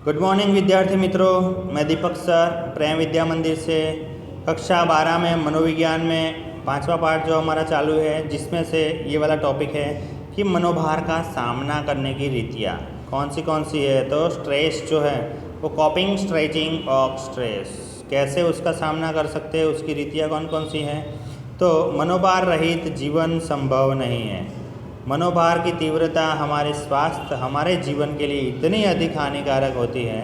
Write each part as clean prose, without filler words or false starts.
Good morning विद्यार्थी मित्रों, मैं दीपक सर प्रेम विद्या मंदिर से कक्षा 12 में मनोविज्ञान में 5वां पार्ट जो हमारा चालू है, जिसमें से ये वाला टॉपिक है कि मनोभार का सामना करने की रीतियाँ कौन सी है। तो स्ट्रेस जो है वो कॉपिंग स्ट्रेचिंग ऑफ स्ट्रेस, कैसे उसका सामना कर सकते हैं, उसकी रीतियाँ कौन सी हैं। तो मनोभार रहित जीवन संभव नहीं है। मनोभार की तीव्रता हमारे स्वास्थ्य, हमारे जीवन के लिए इतनी अधिक हानिकारक होती है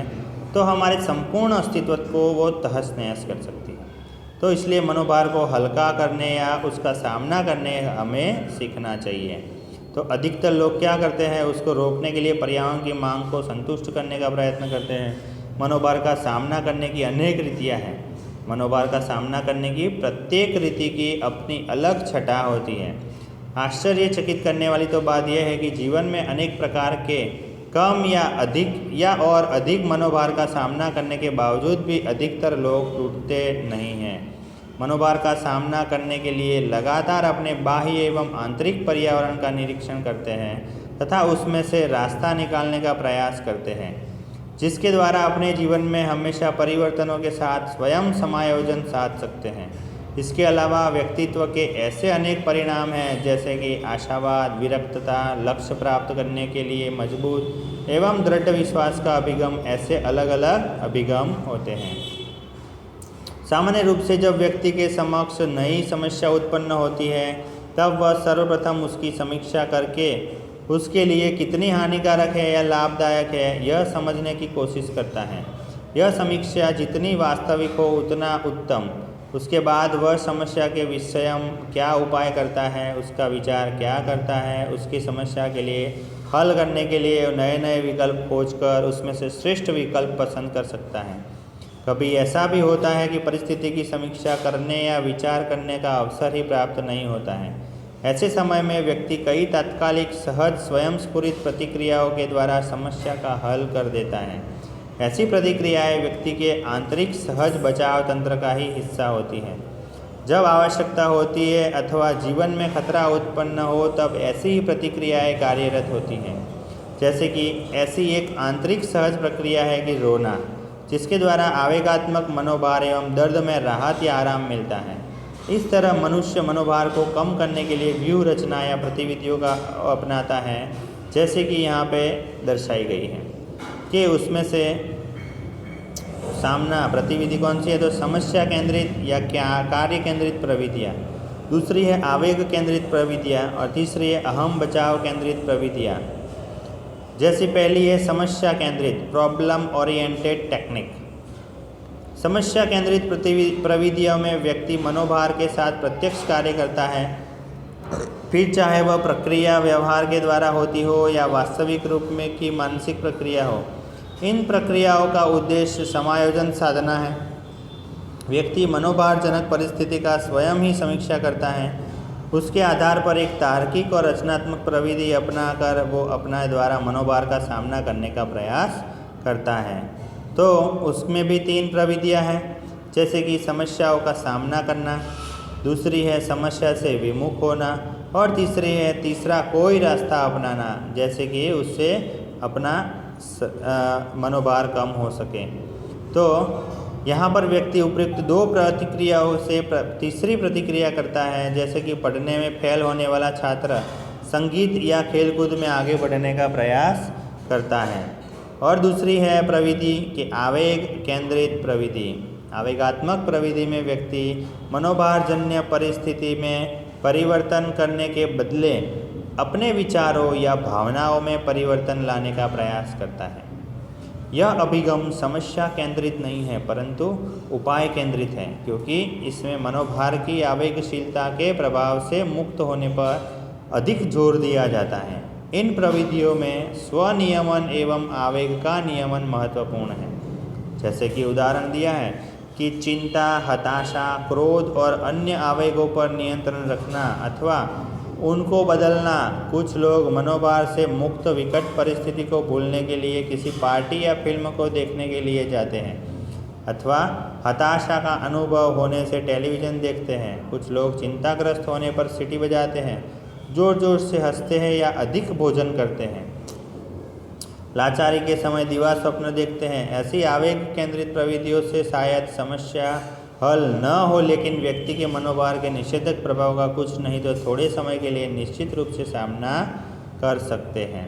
तो हमारे संपूर्ण अस्तित्व को वो तहस नहस कर सकती है। तो इसलिए मनोभार को हल्का करने या उसका सामना करने हमें सीखना चाहिए। तो अधिकतर लोग क्या करते हैं, उसको रोकने के लिए पर्यावरण की मांग को संतुष्ट करने का प्रयत्न करते हैं। मनोभार का सामना करने की अनेक रीतियाँ हैं। मनोभार का सामना करने की प्रत्येक रीति की अपनी अलग छटा होती है। आश्चर्यचकित करने वाली तो बात यह है कि जीवन में अनेक प्रकार के कम या अधिक मनोभार का सामना करने के बावजूद भी अधिकतर लोग टूटते नहीं हैं। मनोभार का सामना करने के लिए लगातार अपने बाह्य एवं आंतरिक पर्यावरण का निरीक्षण करते हैं तथा उसमें से रास्ता निकालने का प्रयास करते हैं, जिसके द्वारा अपने जीवन में हमेशा परिवर्तनों के साथ स्वयं समायोजन साध सकते हैं। इसके अलावा व्यक्तित्व के ऐसे अनेक परिणाम हैं, जैसे कि आशावाद, विरक्तता, लक्ष्य प्राप्त करने के लिए मजबूत एवं दृढ़ विश्वास का अभिगम, ऐसे अलग अलग अभिगम होते हैं। सामान्य रूप से जब व्यक्ति के समक्ष नई समस्या उत्पन्न होती है तब वह सर्वप्रथम उसकी समीक्षा करके उसके लिए कितनी हानिकारक है या लाभदायक है यह समझने की कोशिश करता है। यह समीक्षा जितनी वास्तविक हो उतना उत्तम। उसके बाद वह समस्या के विषय क्या उपाय करता है, उसका विचार क्या करता है, उसकी समस्या के लिए हल करने के लिए नए नए विकल्प खोजकर उसमें से श्रेष्ठ विकल्प पसंद कर सकता है। कभी ऐसा भी होता है कि परिस्थिति की समीक्षा करने या विचार करने का अवसर ही प्राप्त नहीं होता है। ऐसे समय में व्यक्ति कई तात्कालिक सहज स्वयंस्फुरित प्रतिक्रियाओं के द्वारा समस्या का हल कर देता है। ऐसी प्रतिक्रियाएं व्यक्ति के आंतरिक सहज बचाव तंत्र का ही हिस्सा होती हैं। जब आवश्यकता होती है अथवा जीवन में खतरा उत्पन्न हो तब ऐसी ही प्रतिक्रियाएं कार्यरत होती हैं। जैसे कि ऐसी एक आंतरिक सहज प्रक्रिया है कि रोना, जिसके द्वारा आवेगात्मक मनोभार एवं दर्द में राहत या आराम मिलता है। इस तरह मनुष्य मनोभार को कम करने के लिए व्यूह रचना या गतिविधियों का अपनाता है, जैसे कि यहाँ पे दर्शाई गई है कि उसमें से सामना प्रतिविधि कौन सी है। तो समस्या केंद्रित या कार्य केंद्रित प्रविधियाँ, दूसरी है आवेग केंद्रित प्रविधियाँ और तीसरी है अहम बचाव केंद्रित प्रविधियाँ। जैसी पहली है समस्या केंद्रित प्रॉब्लम ओरिएंटेड टेक्निक। समस्या केंद्रित प्रविधियों में व्यक्ति मनोभार के साथ प्रत्यक्ष कार्य करता है, फिर चाहे वह प्रक्रिया व्यवहार के द्वारा होती हो या वास्तविक रूप में की मानसिक प्रक्रिया हो। इन प्रक्रियाओं का उद्देश्य समायोजन साधना है। व्यक्ति मनोभारजनक परिस्थिति का स्वयं ही समीक्षा करता है, उसके आधार पर एक तार्किक और रचनात्मक प्रविधि अपनाकर वो अपना द्वारा मनोभार का सामना करने का प्रयास करता है। तो उसमें भी 3 प्रविधियाँ हैं, जैसे कि समस्याओं का सामना करना, दूसरी है समस्या से विमुख होना और तीसरा कोई रास्ता अपनाना, जैसे कि उससे अपना मनोभार कम हो सके। तो यहाँ पर व्यक्ति उपयुक्त 2 प्रतिक्रियाओं से तीसरी प्रतिक्रिया करता है, जैसे कि पढ़ने में फेल होने वाला छात्र संगीत या खेलकूद में आगे बढ़ने का प्रयास करता है। और दूसरी है प्रविधि कि आवेग केंद्रित प्रविधि। आवेगात्मक प्रविधि में व्यक्ति मनोभारजन्य परिस्थिति में परिवर्तन करने के बदले अपने विचारों या भावनाओं में परिवर्तन लाने का प्रयास करता है। यह अभिगम समस्या केंद्रित नहीं है परंतु उपाय केंद्रित है, क्योंकि इसमें मनोभार की आवेगशीलता के प्रभाव से मुक्त होने पर अधिक जोर दिया जाता है। इन प्रविधियों में स्वनियमन एवं आवेग का नियमन महत्वपूर्ण है। जैसे कि उदाहरण दिया है कि चिंता, हताशा, क्रोध और अन्य आवेगों पर नियंत्रण रखना अथवा उनको बदलना। कुछ लोग मनोभार से मुक्त विकट परिस्थिति को भूलने के लिए किसी पार्टी या फिल्म को देखने के लिए जाते हैं अथवा हताशा का अनुभव होने से टेलीविज़न देखते हैं। कुछ लोग चिंताग्रस्त होने पर सीटी बजाते हैं, ज़ोर ज़ोर से हंसते हैं या अधिक भोजन करते हैं। लाचारी के समय दिवा स्वप्न देखते हैं। ऐसी आवेग केंद्रित प्रवृत्तियों से शायद समस्या हल न हो, लेकिन व्यक्ति के मनोभार के निषेधक प्रभाव का कुछ नहीं तो थोड़े समय के लिए निश्चित रूप से सामना कर सकते हैं।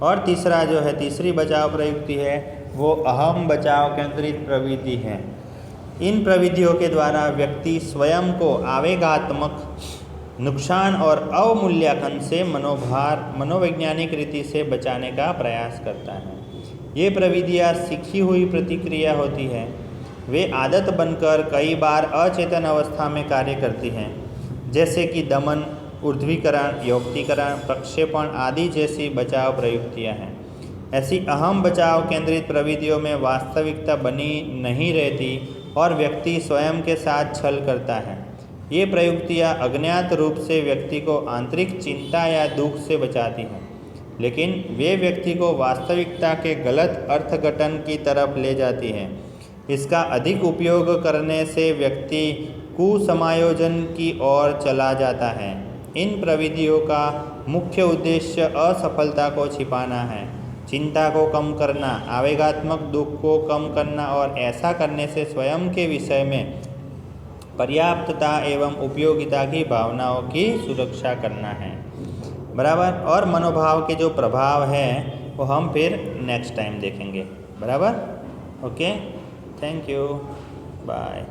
और तीसरा जो है, तीसरी बचाव प्रवृत्ति है वो अहम बचाव केंद्रित प्रवृत्ति है। इन प्रवृत्तियों के द्वारा व्यक्ति स्वयं को आवेगात्मक नुकसान और अवमूल्यांकन से मनोवैज्ञानिक रीति से बचाने का प्रयास करता है। ये प्रवृत्तियाँ सीखी हुई प्रतिक्रिया होती है। वे आदत बनकर कई बार अचेतन अवस्था में कार्य करती हैं, जैसे कि दमन, ऊर्ध्वीकरण, यौक्तीकरण, प्रक्षेपण आदि जैसी बचाव प्रवृत्तियाँ हैं। ऐसी अहम बचाव केंद्रित प्रवृत्तियों में वास्तविकता बनी नहीं रहती और व्यक्ति स्वयं के साथ छल करता है। ये प्रवृत्तियाँ अज्ञात रूप से व्यक्ति को आंतरिक चिंता या दुख से बचाती हैं, लेकिन वे व्यक्ति को वास्तविकता के गलत अर्थघटन की तरफ ले जाती हैं। इसका अधिक उपयोग करने से व्यक्ति कुसमायोजन की ओर चला जाता है। इन प्रवृत्तियों का मुख्य उद्देश्य असफलता को छिपाना है, चिंता को कम करना, आवेगात्मक दुख को कम करना और ऐसा करने से स्वयं के विषय में पर्याप्तता एवं उपयोगिता की भावनाओं की सुरक्षा करना है। बराबर। और मनोभाव के जो प्रभाव है वो हम फिर नेक्स्ट टाइम देखेंगे। बराबर। Okay, thank you, bye.